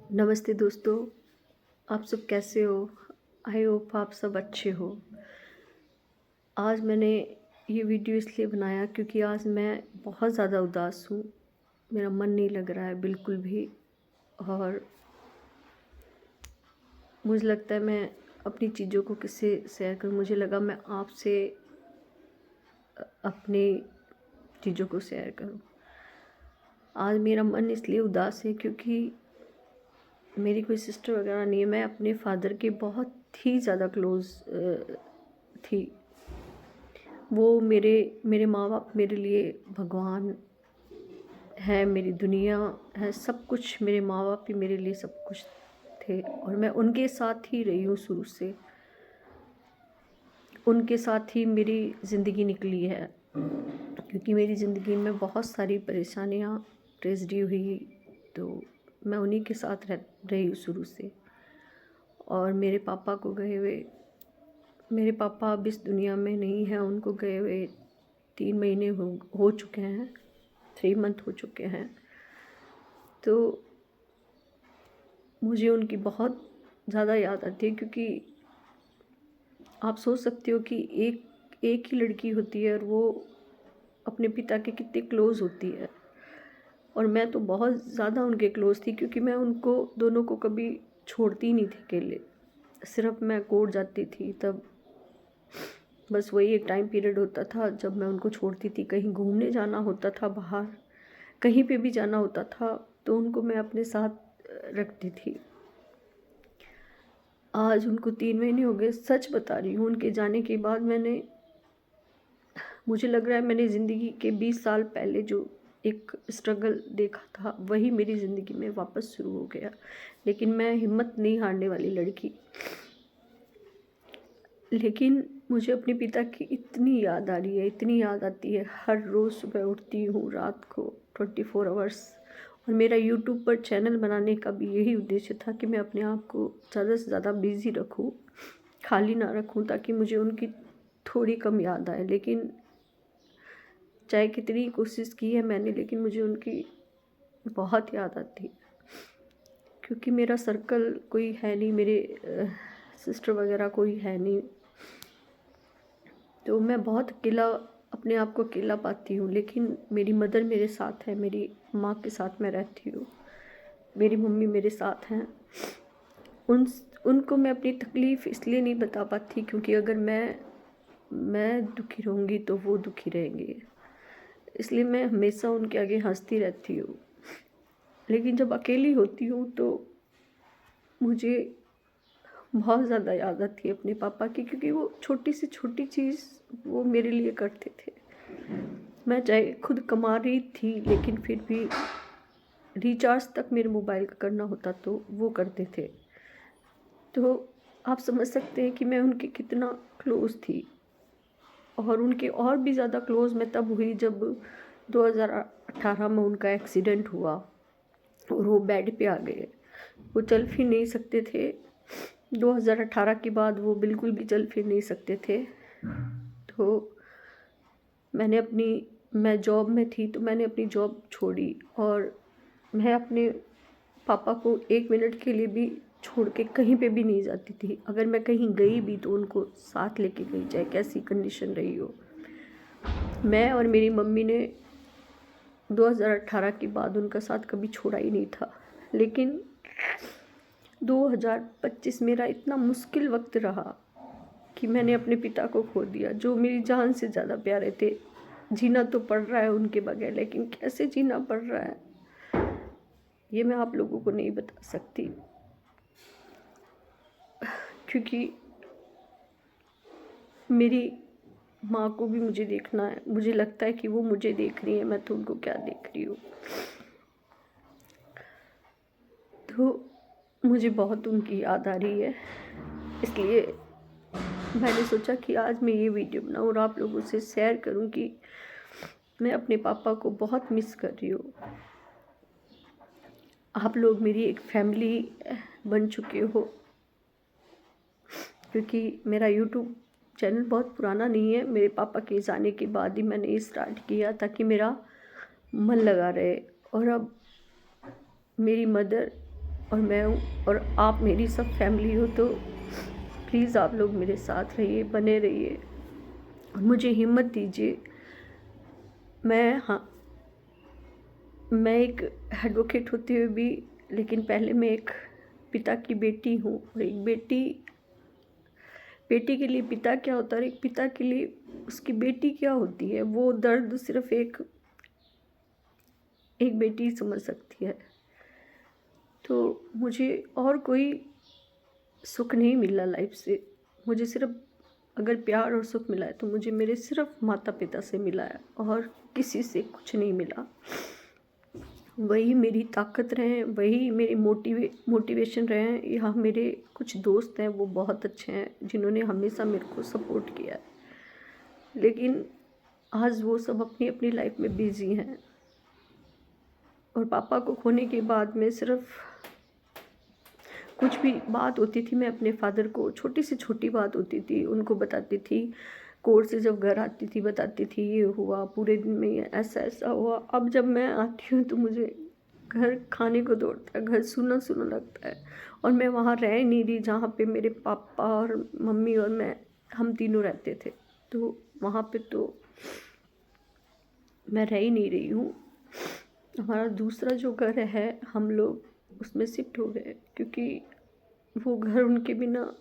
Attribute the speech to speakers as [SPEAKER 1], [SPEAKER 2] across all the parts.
[SPEAKER 1] नमस्ते दोस्तों, आप सब कैसे हो? आई होप आप सब अच्छे हो। आज मैंने ये वीडियो इसलिए बनाया क्योंकि आज मैं बहुत ज़्यादा उदास हूँ। मेरा मन नहीं लग रहा है बिल्कुल भी। और मुझे लगता है मैं अपनी चीज़ों को किससे शेयर करूँ। मुझे लगा मैं आपसे अपनी चीज़ों को शेयर करूँ। आज मेरा मन इसलिए उदास है क्योंकि मेरी कोई सिस्टर वगैरह नहीं है। मैं अपने फादर के बहुत ही ज़्यादा क्लोज़ थी। वो मेरे मेरे माँ बाप मेरे लिए भगवान है, मेरी दुनिया है, सब कुछ। मेरे माँ बाप ही मेरे लिए सब कुछ थे और मैं उनके साथ ही रही हूँ शुरू से। उनके साथ ही मेरी ज़िंदगी निकली है क्योंकि मेरी ज़िंदगी में बहुत सारी परेशानियाँ, ट्रेजेडी हुई, तो मैं उन्हीं के साथ रही हूँ शुरू से। और मेरे पापा को गए हुए, मेरे पापा अब इस दुनिया में नहीं हैं। उनको गए हुए 3 महीने हो चुके हैं, 3 मंथ हो चुके हैं। तो मुझे उनकी बहुत ज़्यादा याद आती है क्योंकि आप सोच सकते हो कि एक एक ही लड़की होती है और वो अपने पिता के कितने क्लोज़ होती है। और मैं तो बहुत ज़्यादा उनके क्लोज़ थी क्योंकि मैं उनको दोनों को कभी छोड़ती नहीं थी अकेले। सिर्फ मैं कोर्ट जाती थी तब बस वही एक टाइम पीरियड होता था जब मैं उनको छोड़ती थी। कहीं घूमने जाना होता था बाहर, कहीं पे भी जाना होता था तो उनको मैं अपने साथ रखती थी। आज उनको 3 महीने हो गए। सच बता रही हूँ, उनके जाने के बाद मुझे लग रहा है मैंने ज़िंदगी के 20 साल पहले जो एक स्ट्रगल देखा था वही मेरी ज़िंदगी में वापस शुरू हो गया। लेकिन मैं हिम्मत नहीं हारने वाली लड़की। लेकिन मुझे अपने पिता की इतनी याद आ रही है, इतनी याद आती है। हर रोज़ सुबह उठती हूँ, रात को 24 आवर्स। और मेरा यूट्यूब पर चैनल बनाने का भी यही उद्देश्य था कि मैं अपने आप को ज़्यादा से ज़्यादा बिज़ी रखूँ, खाली ना रखूँ, ताकि मुझे उनकी थोड़ी कम याद आए। लेकिन चाहे कितनी कोशिश की है मैंने, लेकिन मुझे उनकी बहुत याद आती है क्योंकि मेरा सर्कल कोई है नहीं, मेरे सिस्टर वगैरह कोई है नहीं। तो मैं बहुत अकेला, अपने आप को अकेला पाती हूँ। लेकिन मेरी मदर मेरे साथ है, मेरी माँ के साथ मैं रहती हूँ, मेरी मम्मी मेरे साथ हैं। उनको मैं अपनी तकलीफ़ इसलिए नहीं बता पाती क्योंकि अगर मैं दुखी रहूँगी तो वो दुखी रहेंगे। इसलिए मैं हमेशा उनके आगे हंसती रहती हूँ। लेकिन जब अकेली होती हूँ तो मुझे बहुत ज़्यादा याद आती है अपने पापा की, क्योंकि वो छोटी से छोटी चीज़ वो मेरे लिए करते थे। मैं चाहे खुद कमा रही थी लेकिन फिर भी रिचार्ज तक मेरे मोबाइल का करना होता तो वो करते थे। तो आप समझ सकते हैं कि मैं उनके कितना क्लोज़ थी। और उनके और भी ज़्यादा क्लोज़ मैं तब हुई जब 2018 में उनका एक्सीडेंट हुआ और वो बेड पे आ गए। वो चल फिर नहीं सकते थे। 2018 के बाद वो बिल्कुल भी चल फिर नहीं सकते थे। तो मैं जॉब में थी तो मैंने अपनी जॉब छोड़ी और मैं अपने पापा को 1 मिनट के लिए भी छोड़ के कहीं पे भी नहीं जाती थी। अगर मैं कहीं गई भी तो उनको साथ लेके गई, चाहे कैसी कंडीशन रही हो। मैं और मेरी मम्मी ने 2018 के बाद उनका साथ कभी छोड़ा ही नहीं था। लेकिन 2025 मेरा इतना मुश्किल वक्त रहा कि मैंने अपने पिता को खो दिया, जो मेरी जान से ज़्यादा प्यारे थे। जीना तो पड़ रहा है उनके बगैर, लेकिन कैसे जीना पड़ रहा है ये मैं आप लोगों को नहीं बता सकती, क्योंकि मेरी माँ को भी मुझे देखना है। मुझे लगता है कि वो मुझे देख रही है, मैं तो उनको क्या देख रही हूँ। तो मुझे बहुत उनकी याद आ रही है, इसलिए मैंने सोचा कि आज मैं ये वीडियो बनाऊँ और आप लोगों से शेयर करूँ कि मैं अपने पापा को बहुत मिस कर रही हूँ। आप लोग मेरी एक फैमिली बन चुके हो, क्योंकि मेरा यूट्यूब चैनल बहुत पुराना नहीं है। मेरे पापा के जाने के बाद ही मैंने ये स्टार्ट किया ताकि मेरा मन लगा रहे। और अब मेरी मदर और मैं हूँ और आप मेरी सब फैमिली हो, तो प्लीज़ आप लोग मेरे साथ रहिए, बने रहिए और मुझे हिम्मत दीजिए। हाँ, मैं एक एडवोकेट होते हुए भी, लेकिन पहले मैं एक पिता की बेटी हूँ, और एक बेटी बेटी के लिए पिता क्या होता है और एक पिता के लिए उसकी बेटी क्या होती है, वो दर्द सिर्फ एक बेटी ही समझ सकती है। तो मुझे और कोई सुख नहीं मिला लाइफ से। मुझे सिर्फ अगर प्यार और सुख मिला है तो मुझे मेरे सिर्फ माता पिता से मिला है और किसी से कुछ नहीं मिला। वही मेरी ताकत रहे, वही मेरी मोटिवेशन रहे हैं। यहाँ मेरे कुछ दोस्त हैं, वो बहुत अच्छे हैं, जिन्होंने हमेशा मेरे को सपोर्ट किया है, लेकिन आज वो सब अपनी अपनी लाइफ में बिजी हैं। और पापा को खोने के बाद में सिर्फ कुछ भी बात होती थी, मैं अपने फादर को छोटी से छोटी बात होती थी उनको बताती थी। कोर्ट से जब घर आती थी बताती थी ये हुआ, पूरे दिन में ये ऐसा ऐसा हुआ। अब जब मैं आती हूँ तो मुझे घर खाने को दौड़ता है, घर सुना सुना लगता है। और मैं वहाँ रह नहीं रही जहाँ पे मेरे पापा और मम्मी और मैं हम तीनों रहते थे, तो वहाँ पे तो मैं रह ही नहीं रही हूँ। हमारा दूसरा जो घर है, हम लोग उसमें शिफ्ट हो गए, क्योंकि वो घर उनके बिना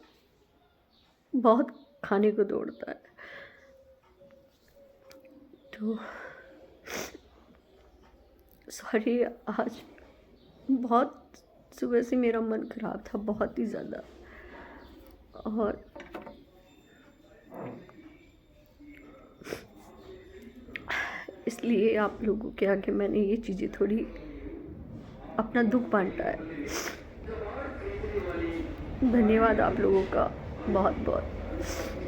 [SPEAKER 1] बहुत खाने को दौड़ता है। तो सॉरी, आज बहुत सुबह से मेरा मन ख़राब था, बहुत ही ज़्यादा। और इसलिए आप लोगों के आगे मैंने ये चीज़ें थोड़ी अपना दुख बांटा है। धन्यवाद आप लोगों का बहुत बहुत।